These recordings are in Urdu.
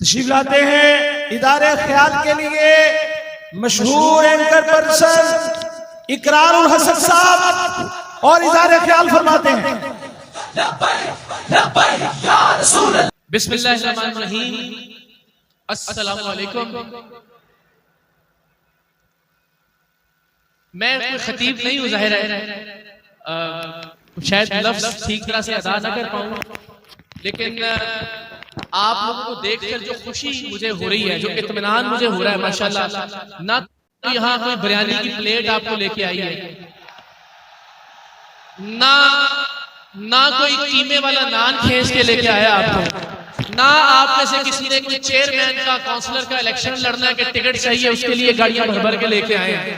تشریف لاتے ہیں ادارے خیال کے لیے مشہور اینکر پرسن اقرار الحسن صاحب اور ادارے خیال فرماتے ہیں۔ بسم اللہ الرحمن الرحیم، السلام علیکم۔ میں کوئی خطیب نہیں ہوں، ظاہر ہے شاید لفظ ٹھیک طرح سے ادا نہ کر پاؤں، لیکن آپ لوگوں کو دیکھ کر جو خوشی مجھے ہو رہی ہے، جو اطمینان مجھے ہو رہا ہے ماشاءاللہ، نہ یہاں کوئی بریانی کی پلیٹ آپ کو لے کے آئی ہے، نہ کوئی قیمے والا نان کھینچ کے لے کے آیا آپ کو، نہ آپ میں سے کسی نے کوئی چیئرمین کا کونسلر کا الیکشن لڑنا ہے کہ ٹکٹ چاہیے اس کے لیے گاڑیاں بھر بھر کے لے کے آئے ہیں۔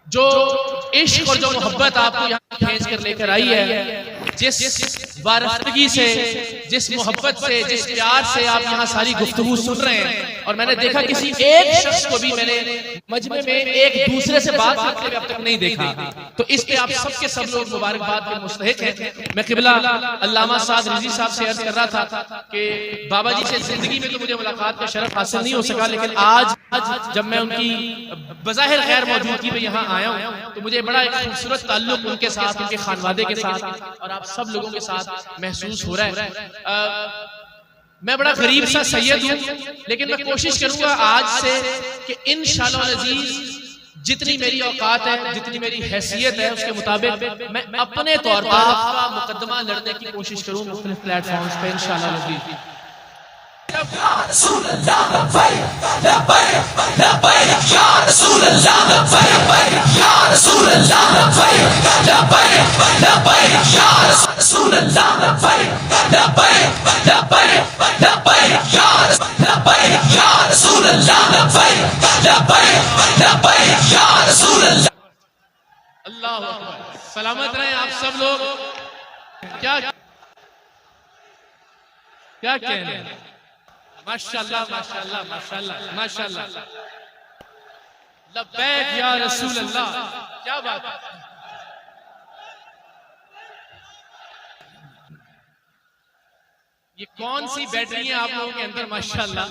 جو عشق اور جو محبت آپ کو یہاں کھینچ کر لے کر آئی ہے، جس وارفتگی سے، جس محبت سے، جس پیار سے آپ یہاں ساری گفتگو سن رہے ہیں، اور میں نے دیکھا کسی ایک شخص کو بھی میں نے مجمع میں ایک دوسرے سے بات کرتے ہوئے اب تک نہیں دیکھا، تو اس پہ آپ سب کے سب لوگ مبارکباد کے مستحق ہیں۔ میں قبلہ علامہ سعد رضوی صاحب سے عرض کر رہا تھا کہ بابا جی سے زندگی میں تو مجھے ملاقات کا شرف حاصل نہیں ہو سکا، لیکن آج جب میں ان کی بظاہر غیر موجودگی میں یہاں آیا ہوں تو مجھے بڑا ایک خوبصورت تعلق ان کے ساتھ، ان کے خانوادے کے ساتھ اور آپ سب لوگوں کے ساتھ محسوس ہو رہا ہے۔ میں بڑا غریب سا سید ہوں، لیکن میں کوشش کروں گا آج سے کہ انشاءاللہ العزیز جتنی میری اوقات ہے، جتنی میری حیثیت ہے، اس کے مطابق میں اپنے طور پر آپ کا مقدمہ لڑنے کی کوشش کروں مختلف پلیٹ فارمز پہ انشاءاللہ العزیز۔ یا رسول اللہ لبیک لبیک لبیک یا رسول اللہ لبیک یا رسول اللہ لبیک لبیک لبیک یا رسول اللہ لبیک لبیک لبیک لبیک یا رسول اللہ لبیک لبیک لبیک یا رسول اللہ۔ اللہ اکبر، سلامت رہیں آپ سب لوگ۔ کیا کہنے ہیں، ماشاءاللہ ماشاءاللہ ماشاءاللہ ماشاءاللہ، لبیک یا رسول اللہ، کیا بات ہے۔ یہ کون سی بیٹری ہیں آپ لوگوں کے اندر ماشاءاللہ،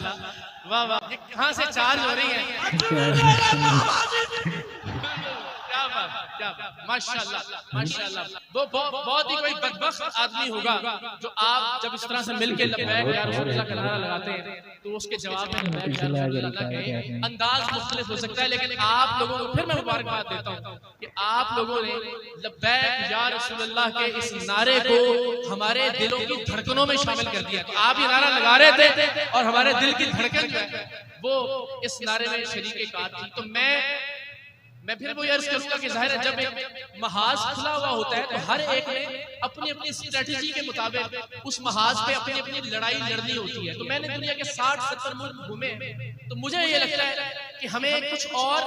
واہ واہ، یہ کہاں سے چارج ہو رہی ہیں؟ کیا بات کیا بات، ماشاءاللہ ماشاءاللہ۔ وہ بہت ہی کوئی بدبخت آدمی ہوگا جو آپ جب اس طرح سے مل کے لبیک یا رسول اللہ کا نعرہ لگاتے ہیں تو اس کے جواب میں لبیک یا رسول اللہ کہیں۔ انداز مختلف ہو سکتا ہے، لیکن آپ لوگوں کو پھر میں مبارکباد دیتا ہوں کہ آپ لوگوں نے لبیک یا رسول اللہ کے اس نعرے کو ہمارے دلوں کی دھڑکنوں میں شامل کر دیا۔ تو آپ یہ نعرہ لگا رہے تھے اور ہمارے دل کی دھڑکن جو ہے وہ اس نعرے میں شریک کار تھی۔ تو میں پھر وہ عرض کروں گا کہ ظاہر ہے جب ایک محاذ کھلا ہوا ہوتا ہے تو ہر ایک نے اپنی اپنی اسٹریٹجی کے مطابق اس محاذ پہ اپنی اپنی لڑائی لڑنی ہوتی ہے۔ تو میں نے دنیا کے 60-70 ملک گھومے تو مجھے یہ لگتا ہے کہ ہمیں کچھ اور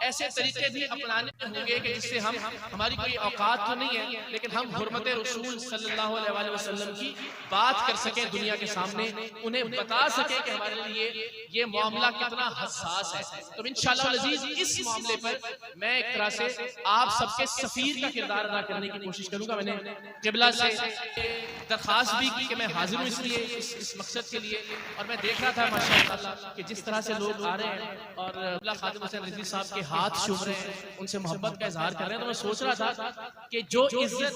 ایسے طریقے بھی اپنانے ہوں گے کہ جس سے ہماری کوئی اوقات تو نہیں ہے لیکن ہم حرمت رسول صلی اللہ علیہ وسلم کی بات کر سکیں دنیا کے سامنے، انہیں بتا سکیں کہ ہمارے لیے یہ معاملہ کتنا حساس ہے۔ تو انشاءاللہ العزیز اس معاملے پر میں ایک طرح سے آپ سب کے سفیر کا کردار ادا کرنے کی کوشش کروں گا۔ میں نے قبلہ سے درخواست بھی کی کہ میں حاضر ہوں اس لیے، اس مقصد کے لیے، اور میں دیکھ رہا تھا ماشاءاللہ کہ جس طرح سے لوگ آ رہے ہیں اور قبلہ خادم حسین رضوی صاحب کے ہاتھ چوم رہے ہیں، ان سے محبت کا اظہار کر رہے ہیں، تو میں سوچ رہا تھا کہ جو عزت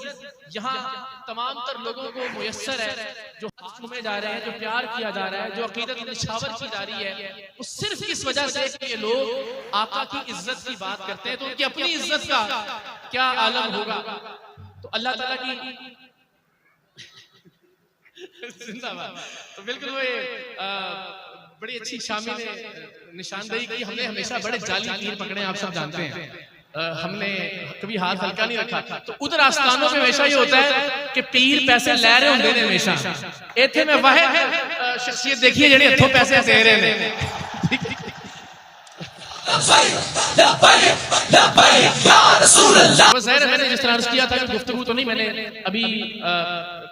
یہاں تمام تر لوگوں کو میسر ہے، جو ہاتھ چومے جا رہے ہیں، جو پیار کیا جا رہا ہے، جو عقیدت نشاور کی جا رہی ہے، وہ صرف اس وجہ سے کہ یہ لوگ آقا کی عزت کی بات کرتے ہیں تو ان کی اپنی عزت کا کیا عالم ہوگا۔ تو اللہ تعالیٰ کی زندہ باد۔ تو بالکل وہ بڑی اچھی شامی نے نشاندہی کی، ہم نے ہمیشہ بڑے جعلی تیر پکڑے ہیں، آپ سب جانتے ہیں، ہم نے کبھی ہاتھ ہلکا نہیں رکھا۔ تو ادھر آستانوں میں ہمیشہ یہ ہوتا ہے کہ پیر پیسے لے رہے ہوں نے ہمیشہ، ایتھے میں واحد شخصیت دیکھیے جڑے ہتھوں پیسے دے رہے ہیں۔ ظاہر میں نے جس طرح عرض کیا تھا کہ گفتگو تو نہیں، میں نے ابھی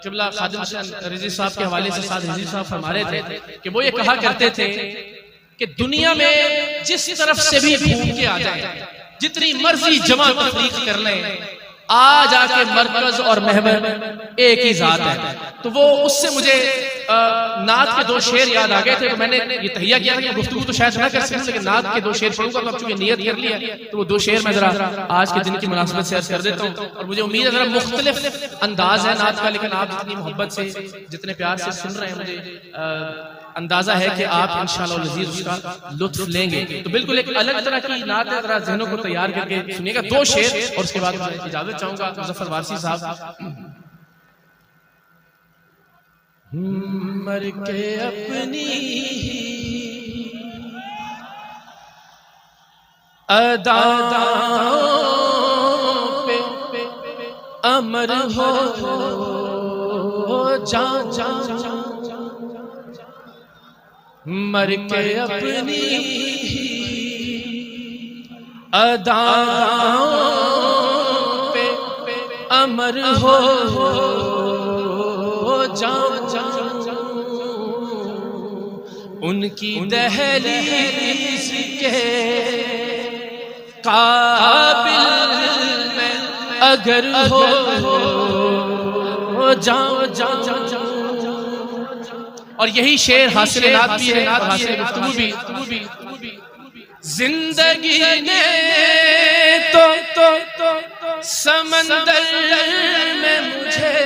قبلہ خادم حسین رضوی صاحب کے حوالے سے سعد رضوی صاحب فرما رہے تھے کہ وہ یہ کہا کرتے تھے کہ دنیا میں جس طرف سے بھی گھوم کے آ جائیں، جتنی مرضی جمع تفریق کر لیں، آج آ کے مرکز اور محور ایک ہی ذات ہے. تو وہ اس سے مجھے نعت کے 2 شعر یاد آ گئے تھے. تو میں نے یہ تہیہ کیا کہ گفتگو تو شاید نہ کر سکوں لیکن نعت کے 2 شعر پڑھوں گا. تو اب چونکہ نیت کر لی ہے تو وہ 2 شعر میں ذرا آج کے دن کی مناسبت سے عرض کر دیتا ہوں. اور مجھے امید ہے ذرا مختلف انداز ہے نعت کا، لیکن آپ جتنی محبت سے جتنے پیار سے سن رہے ہیں مجھے اندازہ ہے کہ آپ انشاءاللہ العزیز اس کا لطف لیں گے. تو بالکل ایک الگ طرح کی نعت ہے، ذرا ذہنوں کو تیار کر کے سنیے گا. 2 شعر اور اس کے بعد میں اجازت چاہوں گا مظفر وارثی صاحب. مر کے اپنی اداؤں پہ امر ہو جان جان، مر کے اپنی اداؤں پہ امر ہو جان جان، ان کی دہلیز کے قابل میں اگر ہو جان جان. اور یہی شعر حاصل نعت بھی ہے اور حاصل گفتگو بھی. زندگی نے تو سمندر میں مجھے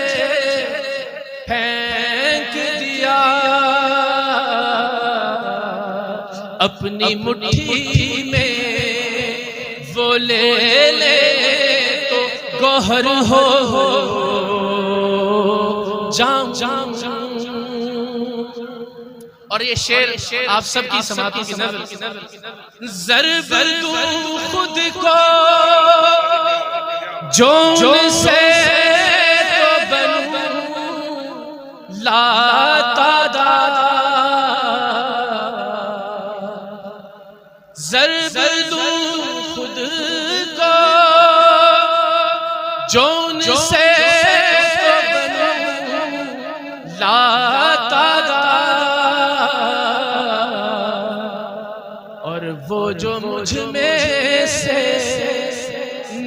پھینک دیا، اپنی مٹھی میں وہ لے تو گوہر ہو جام جام. اور یہ شعر آپ سب کی سماعتوں کی نظر. ضرب دوں خود کو جون سے تو بنوں لا تعداد، ضرب دوں خود کو جون سے تو بنوں لا تعداد، وہ جو مجھ میں سے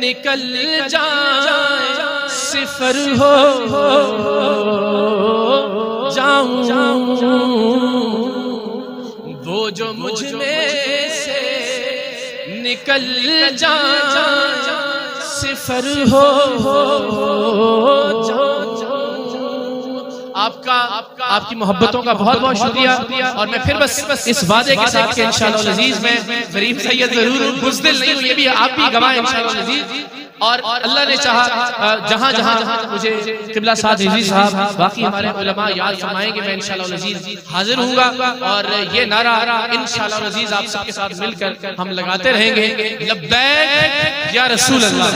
نکل جائیں صفر ہو جاؤں، وہ جو مجھ میں سے نکل جائیں صفر ہو جاؤں. آپ کی محبتوں کا بہت بہت شکریہ. اور میں پھر بس اس وعدے کے ساتھ کہ انشاءاللہ العزیز میں ظریف سید ضرور بزدل نہیں ہوں، یہ بھی آپ بھی گواہ ہیں انشاءاللہ العزیز. اور اللہ نے چاہا جہاں جہاں مجھے قبلہ سعد رضوی صاحب باقی ہمارے علماء یاد فرمائیں گے میں انشاءاللہ العزیز حاضر ہوں گا. اور یہ نعرہ انشاءاللہ العزیز آپ سب کے ساتھ مل کر ہم لگاتے رہیں گے. لبیک یا رسول اللہ،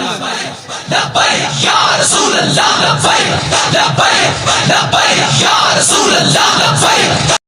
لبیک یا رسول اللہ، لبیک لبیک لبیک یا رسول اللہ، لبیک.